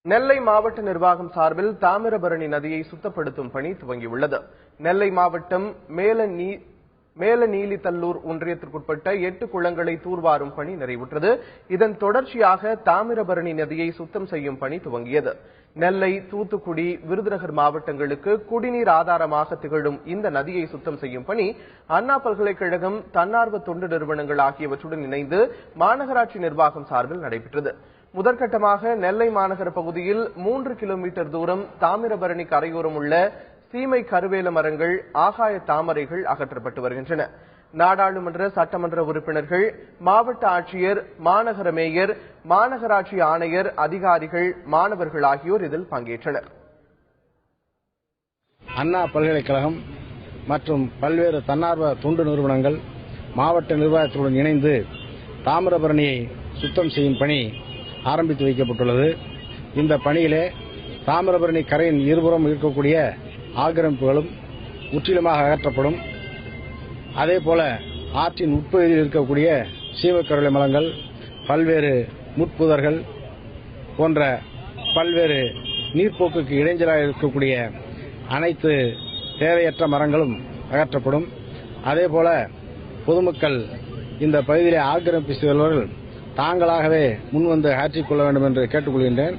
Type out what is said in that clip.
நெல்லை மாவட்ட நிர்வாகம் சார்பில் தாமிரபரணி நதியை சுத்தப்படுத்தும் பணி துவங்கியுள்ளது. நெல்லை மாவட்டம் மேலநீலித்தல்லூர் ஒன்றியத்திற்குட்பட்ட 8 குளங்களை தூர்வாரும் பணி நிறைவுற்றது. இதன் தொடர்ச்சியாக தாமிரபரணி நதியை சுத்தம் செய்யும் பணி துவங்கியது. நெல்லை, தூத்துக்குடி, விருதுநகர் மாவட்டங்களுக்கு குடிநீர் ஆதாரமாக திகழும் இந்த நதியை சுத்தம் செய்யும் பணி அண்ணா பல்கலைக்கழகம், தன்னார்வ தொண்டு நிறுவனங்கள் ஆகியவற்றுடன் இணைந்து மாநகராட்சி நிர்வாகம் சார்பில் நடைபெற்றது. முதற்கட்டமாக நெல்லை மாநகர பகுதியில் 3 கிலோமீட்டர் தூரம் தாமிரபரணி கரையோரம் உள்ள சீமை கருவேல மரங்கள், ஆகாய தாமரைகள் அகற்றப்பட்டு வருகின்றன. நாடாளுமன்ற, சட்டமன்ற உறுப்பினர்கள், மாவட்ட ஆட்சியர், மாநகர மேயர், மாநகராட்சி ஆணையர், அதிகாரிகள், மாணவர்கள் ஆகியோர் இதில் பங்கேற்றனர். அண்ணா பல்கலைக்கழகம் மற்றும் பல்வேறு தன்னார்வ தொண்டு நிறுவனங்கள் மாவட்ட நிர்வாகத்துடன் இணைந்து தாமிரபரணியை சுத்தம் செய்யும் பணி ஆரம்பித்து வைக்கப்பட்டுள்ளது. இந்த பணியிலே தாமிரபரணி கரையின் இருபுறம் இருக்கக்கூடிய ஆக்கிரமிப்புகளும் முற்றிலுமாக அகற்றப்படும். அதேபோல ஆற்றின் உட்பகுதியில் இருக்கக்கூடிய சீமக்கருளை மரங்கள், பல்வேறு முட்புதர்கள் போன்ற பல்வேறு நீர்ப்போக்குக்கு இடைஞ்சலாக இருக்கக்கூடிய அனைத்து தேவையற்ற மரங்களும் அகற்றப்படும். அதேபோல பொதுமக்கள் இந்த பகுதியிலே ஆக்கிரமிப்பு செய்தவர்கள் தாங்களாகவே முன்வந்து அகற்றிக் கொள்ள வேண்டும் என்று கேட்டுக்கொள்கின்றேன்.